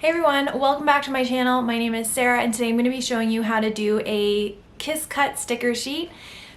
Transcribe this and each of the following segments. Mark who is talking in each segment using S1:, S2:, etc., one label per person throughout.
S1: Hey everyone, welcome back to my channel. My name is Sarah and today I'm going to be showing you how to do a kiss cut sticker sheet.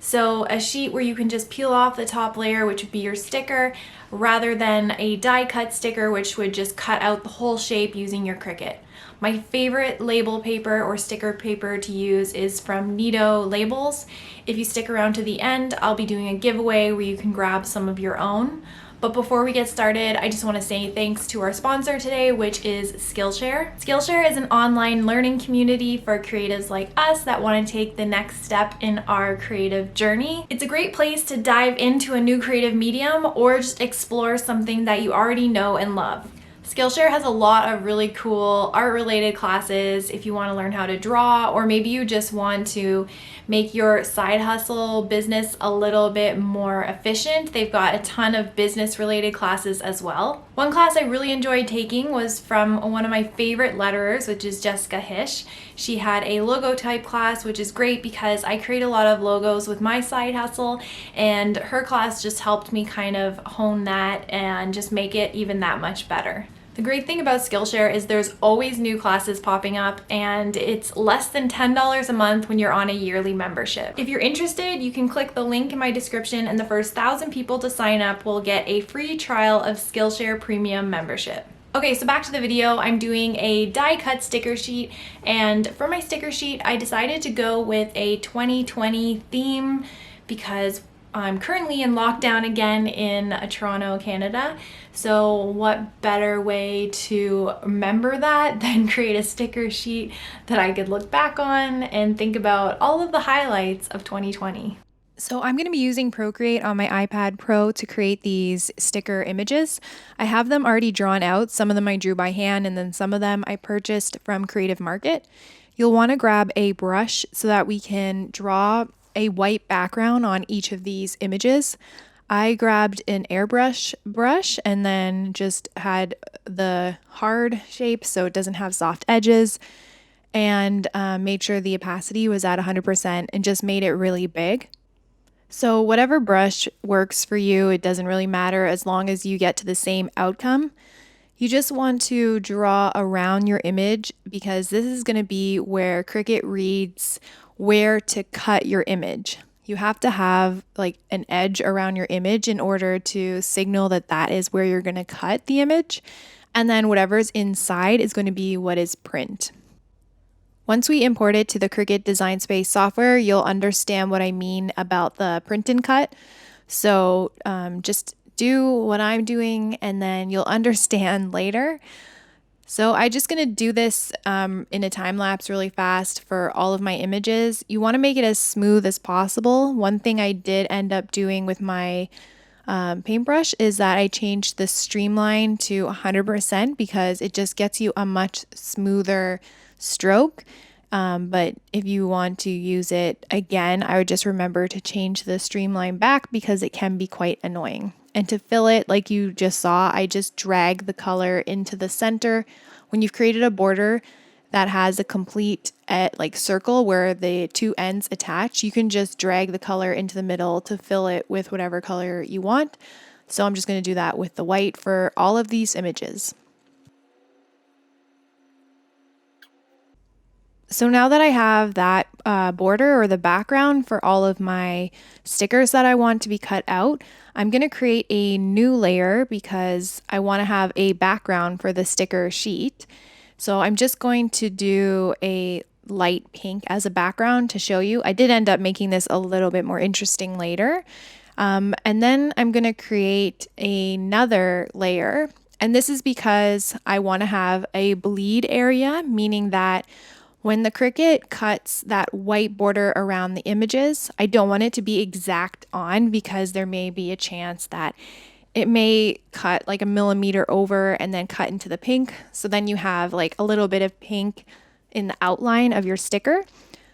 S1: So a sheet where you can just peel off the top layer, which would be your sticker, rather than a die cut sticker which would just cut out the whole shape using your Cricut. My favorite label paper or sticker paper to use is from Nido Labels. If you stick around to the end, I'll be doing a giveaway where you can grab some of your own. But before we get started, I just want to say thanks to our sponsor today, which is Skillshare. Skillshare is an online learning community for creatives like us that want to take the next step in our creative journey. It's a great place to dive into a new creative medium or just explore something that you already know and love. Skillshare has a lot of really cool art-related classes if you want to learn how to draw, or maybe you just want to make your side hustle business a little bit more efficient. They've got a ton of business-related classes as well. One class I really enjoyed taking was from one of my favorite letterers, which is Jessica Hish. She had a logo type class, which is great because I create a lot of logos with my side hustle, and her class just helped me kind of hone that and just make it even that much better. The great thing about Skillshare is there's always new classes popping up, and it's less than $10 a month when you're on a yearly membership. If you're interested, you can click the link in my description and the first 1,000 people to sign up will get a free trial of Skillshare Premium membership. Okay, so back to the video. I'm doing a die cut sticker sheet, and for my sticker sheet, I decided to go with a 2020 theme because I'm currently in lockdown again in Toronto, Canada. So what better way to remember that than create a sticker sheet that I could look back on and think about all of the highlights of 2020. So I'm going to be using Procreate on my iPad Pro to create these sticker images. I have them already drawn out. Some of them I drew by hand, and then some of them I purchased from Creative Market. You'll want to grab a brush so that we can draw a white background on each of these images. I grabbed an airbrush brush and then just had the hard shape so it doesn't have soft edges, and made sure the opacity was at 100% and just made it really big. So whatever brush works for you, it doesn't really matter as long as you get to the same outcome. You just want to draw around your image because this is going to be where Cricut reads where to cut your image. You have to have like an edge around your image in order to signal that that is where you're going to cut the image. And then whatever's inside is going to be what is print. Once we import it to the Cricut Design Space software, you'll understand what I mean about the print and cut. So just do what I'm doing and then you'll understand later. So I'm just going to do this in a time lapse really fast for all of my images. You want to make it as smooth as possible. One thing I did end up doing with my paintbrush is that I changed the streamline to 100% because it just gets you a much smoother stroke. But if you want to use it again, I would just remember to change the streamline back because it can be quite annoying. And to fill it, like you just saw, I just drag the color into the center. When you've created a border that has a complete circle where the two ends attach, you can just drag the color into the middle to fill it with whatever color you want. So I'm just going to do that with the white for all of these images. So now that I have that border or the background for all of my stickers that I want to be cut out, I'm going to create a new layer because I want to have a background for the sticker sheet. So I'm just going to do a light pink as a background to show you. I did end up making this a little bit more interesting later. And then I'm going to create another layer. And this is because I want to have a bleed area, meaning that when the Cricut cuts that white border around the images, I don't want it to be exact on because there may be a chance that it may cut like a millimeter over and then cut into the pink. So then you have like a little bit of pink in the outline of your sticker.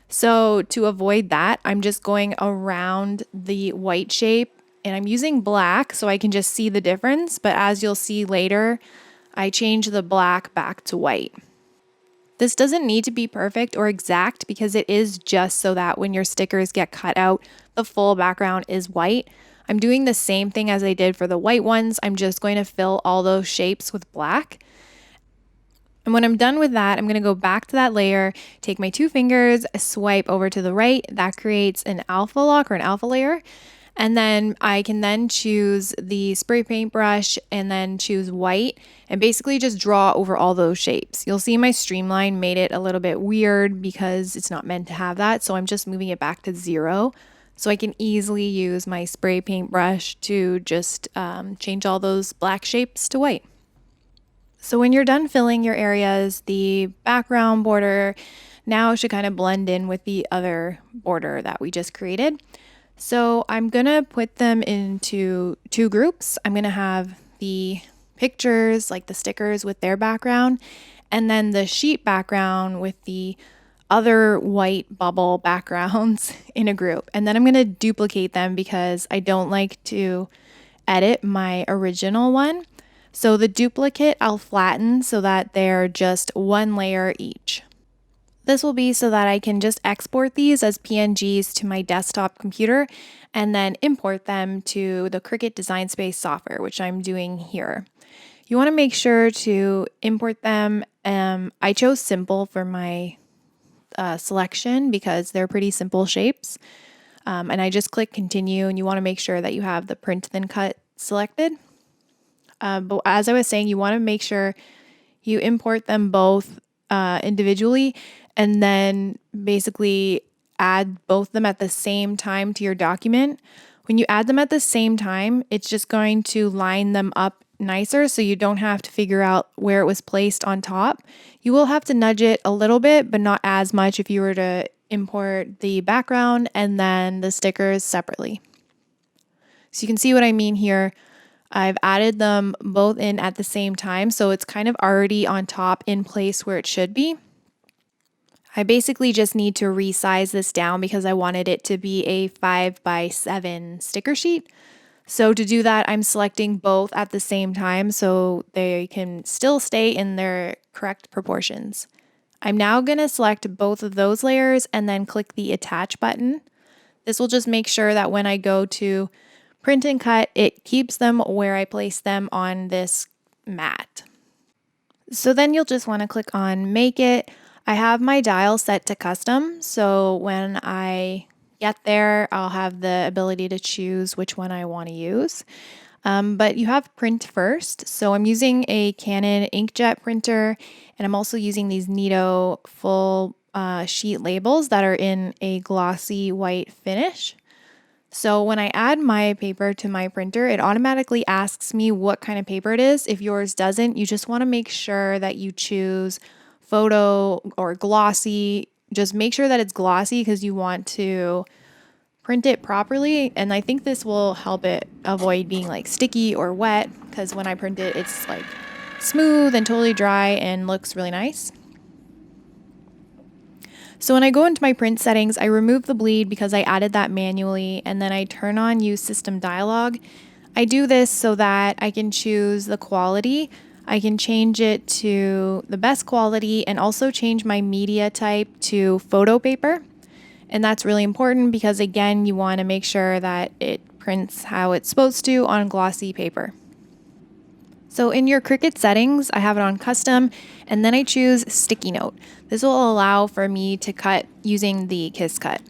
S1: So to avoid that, I'm just going around the white shape and I'm using black so I can just see the difference. But as you'll see later, I change the black back to white. This doesn't need to be perfect or exact because it is just so that when your stickers get cut out, the full background is white. I'm doing the same thing as I did for the white ones. I'm just going to fill all those shapes with black. And And when I'm done with that, I'm going to go back to that layer, take my 2 fingers, swipe over to the right. That creates an alpha lock or an alpha layer. And then I can then choose the spray paint brush and then choose white and basically just draw over all those shapes. You'll see my streamline made it a little bit weird because it's not meant to have that. So I'm just moving it back to 0. So I can easily use my spray paint brush to just change all those black shapes to white. So when you're done filling your areas, the background border now should kind of blend in with the other border that we just created. So I'm going to put them into 2 groups. I'm going to have the pictures, like the stickers with their background, and then the sheet background with the other white bubble backgrounds in a group. And then I'm going to duplicate them because I don't like to edit my original one. So the duplicate I'll flatten so that they're just 1 layer each. This will be so that I can just export these as PNGs to my desktop computer and then import them to the Cricut Design Space software, which I'm doing here. You want to make sure to import them. I chose simple for my selection because they're pretty simple shapes. And I just click continue, and you want to make sure that you have the print then cut selected. But as I was saying, you want to make sure you import them both individually and then basically add both of them at the same time to your document. When you add them at the same time, it's just going to line them up nicer so you don't have to figure out where it was placed on top. You will have to nudge it a little bit, but not as much if you were to import the background and then the stickers separately. So you can see what I mean here. I've added them both in at the same time, so it's kind of already on top in place where it should be. I basically just need to resize this down because I wanted it to be a 5x7 sticker sheet. So to do that, I'm selecting both at the same time so they can still stay in their correct proportions. I'm now going to select both of those layers and then click the attach button. This will just make sure that when I go to print and cut, it keeps them where I place them on this mat. So then you'll just want to click on Make It. I have my dial set to custom, so when I get there, I'll have the ability to choose which one I want to use. But you have print first, so I'm using a Canon inkjet printer, and I'm also using these Nito full sheet labels that are in a glossy white finish. So when I add my paper to my printer, it automatically asks me what kind of paper it is. If yours doesn't, you just want to make sure that you choose photo or glossy. Just make sure that it's glossy because you want to print it properly. And I think this will help it avoid being like sticky or wet because when I print it, it's like smooth and totally dry and looks really nice. So when I go into my print settings, I remove the bleed because I added that manually, and then I turn on Use System Dialog. I do this so that I can choose the quality. I can change it to the best quality and also change my media type to photo paper. And that's really important because, again, you want to make sure that it prints how it's supposed to on glossy paper. So in your Cricut settings, I have it on custom, and then I choose sticky note. This will allow for me to cut using the Kiss Cut.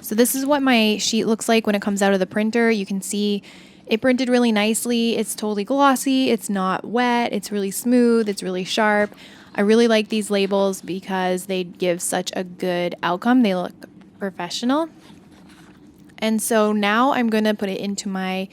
S1: So this is what my sheet looks like when it comes out of the printer. You can see it printed really nicely. It's totally glossy. It's not wet. It's really smooth. It's really sharp. I really like these labels because they give such a good outcome. They look professional. And so now I'm going to put it into my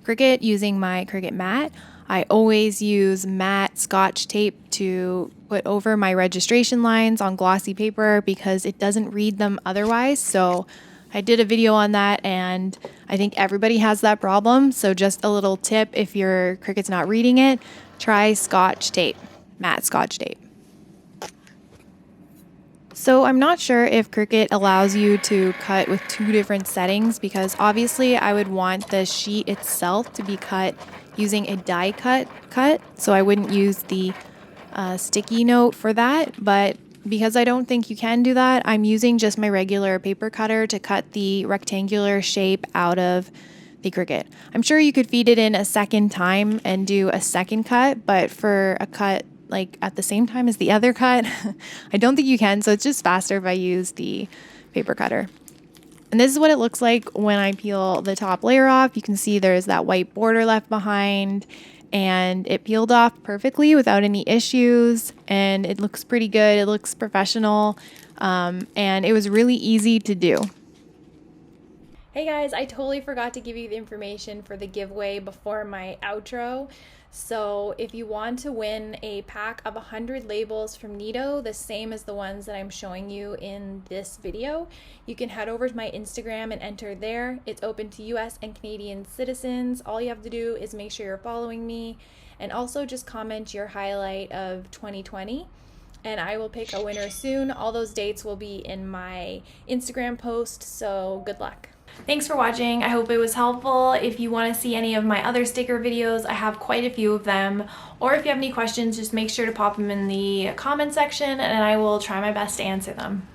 S1: Cricut using my Cricut mat. I always use matte Scotch tape to put over my registration lines on glossy paper because it doesn't read them otherwise. So I did a video on that, and I think everybody has that problem. So just a little tip, if your Cricut's not reading it, try Scotch tape, matte Scotch tape. So I'm not sure if Cricut allows you to cut with 2 different settings because obviously I would want the sheet itself to be cut using a die cut, so I wouldn't use the sticky note for that. But because I don't think you can do that, I'm using just my regular paper cutter to cut the rectangular shape out of the Cricut. I'm sure you could feed it in a second time and do a second cut, but for a cut
S2: like at the same time as the other cut. I don't think you can, so it's just faster if I use the paper cutter. And this is what it looks like when I peel the top layer off. You can see there's that white border left behind, and it peeled off perfectly without any issues, and it looks pretty good. It looks professional, and it was really easy to do.
S1: Hey guys, I totally forgot to give you the information for the giveaway before my outro. So if you want to win a pack of 100 labels from Neato, the same as the ones that I'm showing you in this video, you can head over to my Instagram and enter there. It's open to US and Canadian citizens. All you have to do is make sure you're following me, and also just comment your highlight of 2020. And I will pick a winner soon. All those dates will be in my Instagram post, so good luck. Thanks for watching. I hope it was helpful. If you want to see any of my other sticker videos, I have quite a few of them. Or if you have any questions, just make sure to pop them in the comment section and I will try my best to answer them.